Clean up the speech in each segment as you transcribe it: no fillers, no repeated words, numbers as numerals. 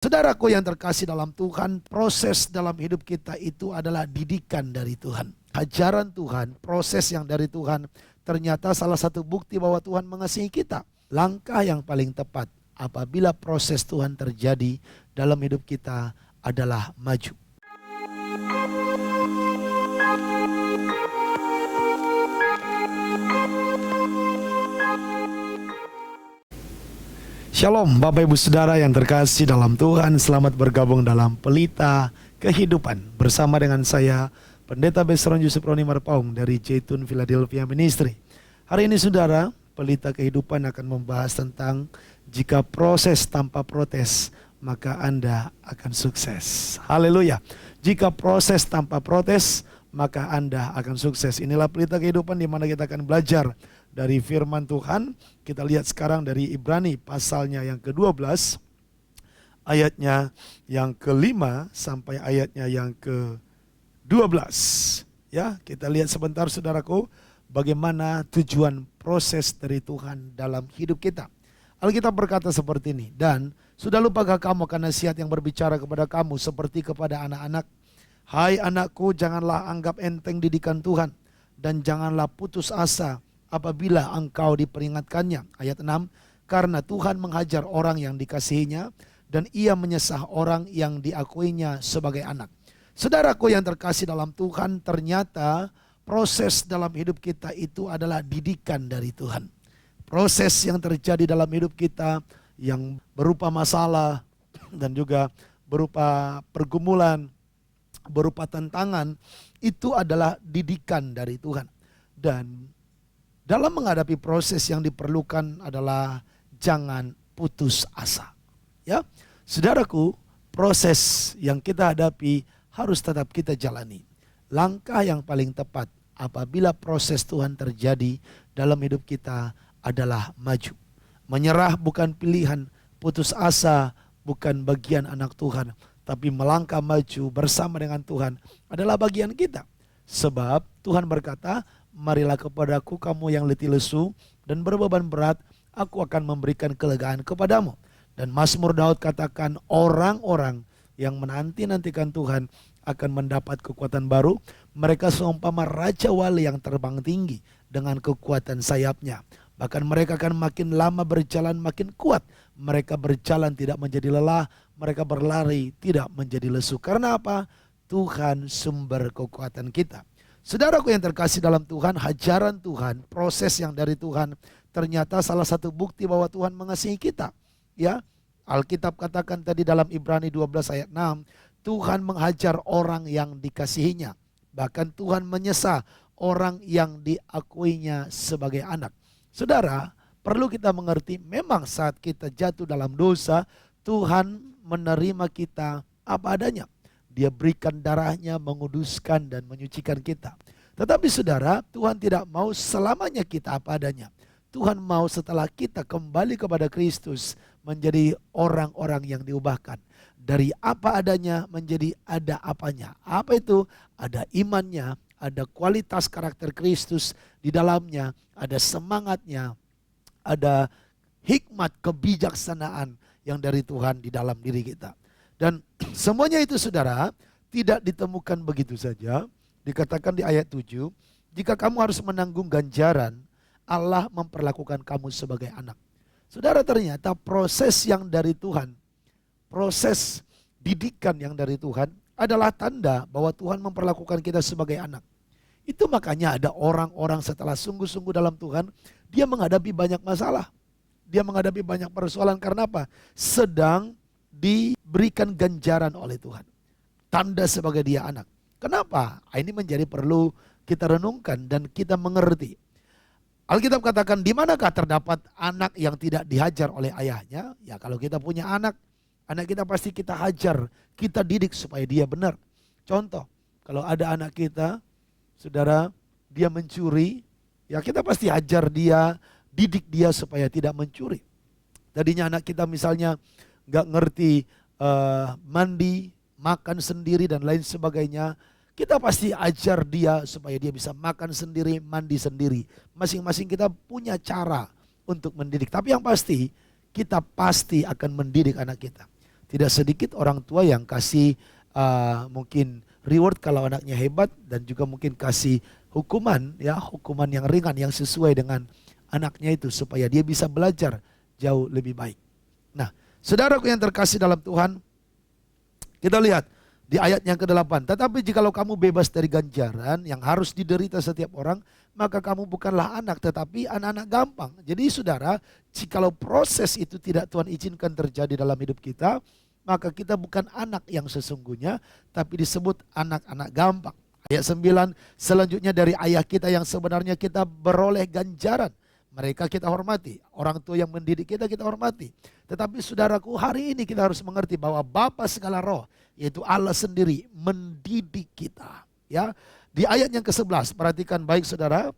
Saudaraku yang terkasih dalam Tuhan, proses dalam hidup kita itu adalah didikan dari Tuhan. Ajaran Tuhan, proses yang dari Tuhan, ternyata salah satu bukti bahwa Tuhan mengasihi kita. Langkah yang paling tepat apabila proses Tuhan terjadi dalam hidup kita adalah maju. Shalom Bapak Ibu Saudara yang terkasih dalam Tuhan, selamat bergabung dalam Pelita Kehidupan bersama dengan saya Pendeta Besron Yusuf Roni Marpaung dari Jaytun Philadelphia Ministry. Hari ini Saudara, Pelita Kehidupan akan membahas tentang jika proses tanpa protes maka Anda akan sukses. Haleluya. Jika proses tanpa protes maka Anda akan sukses. Inilah Pelita Kehidupan di mana kita akan belajar dari firman Tuhan. Kita lihat sekarang dari Ibrani pasalnya yang ke-12 ayatnya yang ke-5 sampai ayatnya yang ke-12. Ya, kita lihat sebentar saudaraku bagaimana tujuan proses dari Tuhan dalam hidup kita. Alkitab berkata seperti ini, dan sudah lupakah kamu akan nasihat yang berbicara kepada kamu seperti kepada anak-anak? Hai anakku, janganlah anggap enteng didikan Tuhan dan janganlah putus asa apabila engkau diperingatkannya. Ayat 6, karena Tuhan menghajar orang yang dikasihinya dan ia menyesah orang yang diakuinya sebagai anak. Saudaraku yang terkasih dalam Tuhan, ternyata proses dalam hidup kita itu adalah didikan dari Tuhan. Proses yang terjadi dalam hidup kita yang berupa masalah dan juga berupa pergumulan, berupa tantangan, itu adalah didikan dari Tuhan. Dan dalam menghadapi proses yang diperlukan adalah jangan putus asa. Ya, saudaraku, proses yang kita hadapi harus tetap kita jalani. Langkah yang paling tepat apabila proses Tuhan terjadi dalam hidup kita adalah maju. Menyerah bukan pilihan, putus asa bukan bagian anak Tuhan, tapi melangkah maju bersama dengan Tuhan adalah bagian kita. Sebab Tuhan berkata, marilah kepadaku kamu yang letih lesu dan berbeban berat, aku akan memberikan kelegaan kepadamu. Dan Mazmur Daud katakan, orang-orang yang menanti-nantikan Tuhan akan mendapat kekuatan baru. Mereka seumpama raja wali yang terbang tinggi dengan kekuatan sayapnya. Bahkan mereka akan makin lama berjalan makin kuat. Mereka berjalan tidak menjadi lelah, mereka berlari tidak menjadi lesu. Karena apa? Tuhan sumber kekuatan kita. Saudaraku yang terkasih dalam Tuhan, hajaran Tuhan, proses yang dari Tuhan, ternyata salah satu bukti bahwa Tuhan mengasihi kita. Ya, Alkitab katakan tadi dalam Ibrani 12 ayat 6, Tuhan menghajar orang yang dikasihinya. Bahkan Tuhan menyesah orang yang diakuinya sebagai anak. Saudara, perlu kita mengerti memang saat kita jatuh dalam dosa, Tuhan menerima kita apa adanya. Dia berikan darahnya, menguduskan dan menyucikan kita. Tetapi saudara, Tuhan tidak mau selamanya kita apa adanya. Tuhan mau setelah kita kembali kepada Kristus menjadi orang-orang yang diubahkan. Dari apa adanya menjadi ada apanya. Apa itu? Ada imannya, ada kualitas karakter Kristus di dalamnya, ada semangatnya, ada hikmat kebijaksanaan yang dari Tuhan di dalam diri kita. Dan semuanya itu saudara tidak ditemukan begitu saja. Dikatakan di ayat 7, jika kamu harus menanggung ganjaran, Allah memperlakukan kamu sebagai anak. Saudara, ternyata proses yang dari Tuhan, proses didikan yang dari Tuhan adalah tanda bahwa Tuhan memperlakukan kita sebagai anak. Itu makanya ada orang-orang setelah sungguh-sungguh dalam Tuhan, dia menghadapi banyak masalah. Dia menghadapi banyak persoalan karena apa? Sedang diberikan ganjaran oleh Tuhan. Tanda sebagai dia anak. Kenapa? Ini menjadi perlu kita renungkan dan kita mengerti. Alkitab katakan, di manakah terdapat anak yang tidak dihajar oleh ayahnya? Ya, kalau kita punya anak, anak kita pasti kita hajar, kita didik supaya dia benar. Contoh, kalau ada anak kita, saudara, dia mencuri, ya kita pasti hajar dia, didik dia supaya tidak mencuri. Tadinya anak kita misalnya gak ngerti mandi, makan sendiri dan lain sebagainya. Kita pasti ajar dia supaya dia bisa makan sendiri, mandi sendiri. Masing-masing kita punya cara untuk mendidik. Tapi yang pasti, kita pasti akan mendidik anak kita. Tidak sedikit orang tua yang kasih mungkin reward kalau anaknya hebat, dan juga mungkin kasih hukuman, ya, hukuman yang ringan yang sesuai dengan anaknya itu supaya dia bisa belajar jauh lebih baik. Nah, saudaraku yang terkasih dalam Tuhan, kita lihat di ayat yang ke-8. Tetapi jikalau kamu bebas dari ganjaran yang harus diderita setiap orang, maka kamu bukanlah anak tetapi anak-anak gampang. Jadi saudara, jikalau proses itu tidak Tuhan izinkan terjadi dalam hidup kita, maka kita bukan anak yang sesungguhnya, tapi disebut anak-anak gampang. Ayat 9, selanjutnya dari ayah kita yang sebenarnya kita beroleh ganjaran. Mereka kita hormati, orang tua yang mendidik kita hormati. Tetapi saudaraku, hari ini kita harus mengerti bahwa Bapa segala roh, yaitu Allah sendiri, mendidik kita. Ya, di ayat yang ke-11, perhatikan baik saudara.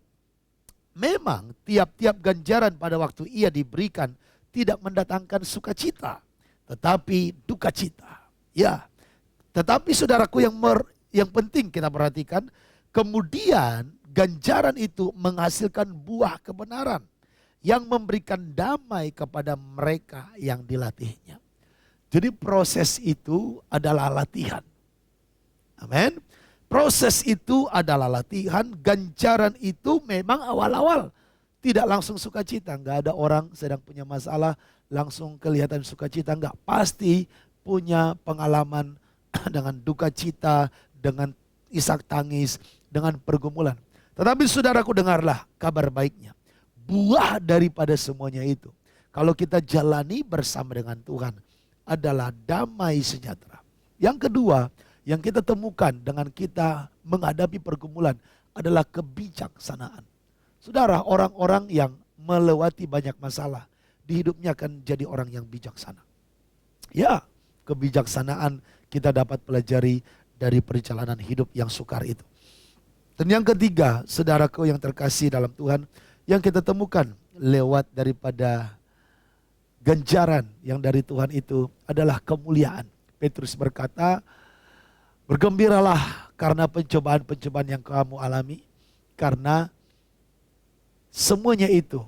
Memang tiap-tiap ganjaran pada waktu ia diberikan tidak mendatangkan sukacita, tetapi duka cita. Ya, tetapi saudaraku yang penting kita perhatikan, kemudian ganjaran itu menghasilkan buah kebenaran yang memberikan damai kepada mereka yang dilatihnya. Jadi proses itu adalah latihan. Amin. Proses itu adalah latihan. Ganjaran itu memang awal-awal tidak langsung sukacita. Enggak ada orang sedang punya masalah langsung kelihatan sukacita. Enggak, pasti punya pengalaman dengan duka cita, dengan isak tangis, dengan pergumulan. Tetapi saudaraku, dengarlah kabar baiknya. Buah daripada semuanya itu, kalau kita jalani bersama dengan Tuhan, adalah damai sejahtera. Yang kedua, yang kita temukan dengan kita menghadapi pergumulan adalah kebijaksanaan. Saudara, orang-orang yang melewati banyak masalah, di hidupnya akan jadi orang yang bijaksana. Ya, kebijaksanaan kita dapat pelajari dari perjalanan hidup yang sukar itu. Dan yang ketiga, saudaraku yang terkasih dalam Tuhan, yang kita temukan lewat daripada ganjaran yang dari Tuhan itu adalah kemuliaan. Petrus berkata, bergembiralah karena pencobaan-pencobaan yang kamu alami, karena semuanya itu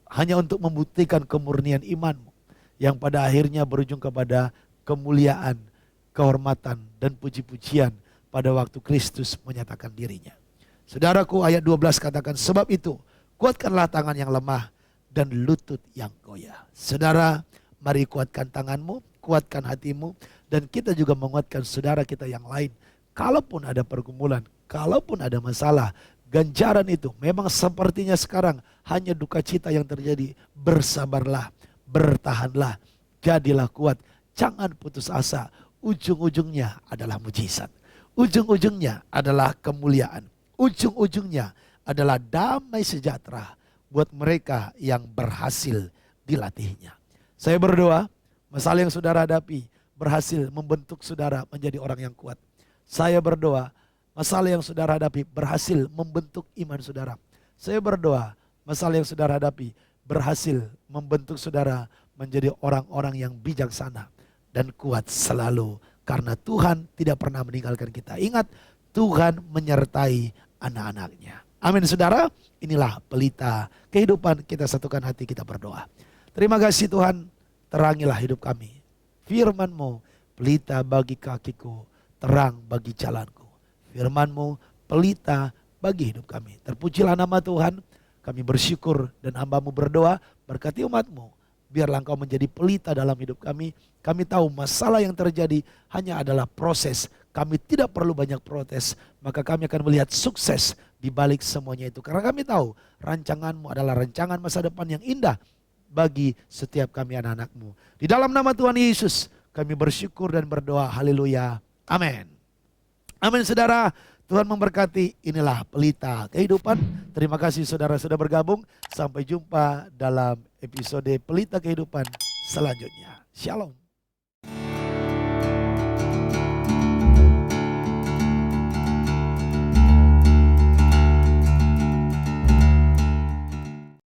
hanya untuk membuktikan kemurnian imanmu, yang pada akhirnya berujung kepada kemuliaan, kehormatan, dan puji-pujian pada waktu Kristus menyatakan dirinya. Saudaraku, ayat 12 katakan, sebab itu kuatkanlah tangan yang lemah dan lutut yang goyah. Saudara, mari kuatkan tanganmu, kuatkan hatimu, dan kita juga menguatkan saudara kita yang lain. Kalaupun ada pergumulan, kalaupun ada masalah, ganjaran itu memang sepertinya sekarang hanya duka cita yang terjadi. Bersabarlah, bertahanlah, jadilah kuat, jangan putus asa. Ujung-ujungnya adalah mujizat. Ujung-ujungnya adalah kemuliaan. Ujung-ujungnya adalah damai sejahtera buat mereka yang berhasil dilatihnya. Saya berdoa, masalah yang saudara hadapi berhasil membentuk saudara menjadi orang yang kuat. Saya berdoa, masalah yang saudara hadapi berhasil membentuk iman saudara. Saya berdoa, masalah yang saudara hadapi berhasil membentuk saudara menjadi orang-orang yang bijaksana dan kuat selalu. Karena Tuhan tidak pernah meninggalkan kita. Ingat, Tuhan menyertai anak-anaknya. Amin saudara, inilah pelita kehidupan. Kita satukan hati, kita berdoa. Terima kasih Tuhan, terangilah hidup kami. Firman-Mu, pelita bagi kakiku, terang bagi jalanku. Firman-Mu, pelita bagi hidup kami. Terpujilah nama Tuhan, kami bersyukur dan hamba-Mu berdoa, berkati umat-Mu. Biarlah Engkau menjadi pelita dalam hidup kami. Kami tahu masalah yang terjadi hanya adalah proses. Kami tidak perlu banyak protes. Maka kami akan melihat sukses di balik semuanya itu. Karena kami tahu rancangan-Mu adalah rancangan masa depan yang indah bagi setiap kami anak-anak-Mu. Di dalam nama Tuhan Yesus kami bersyukur dan berdoa. Haleluya. Amin. Amin saudara. Tuhan memberkati. Inilah pelita kehidupan. Terima kasih saudara sudah bergabung. Sampai jumpa dalam episode pelita kehidupan selanjutnya. Shalom.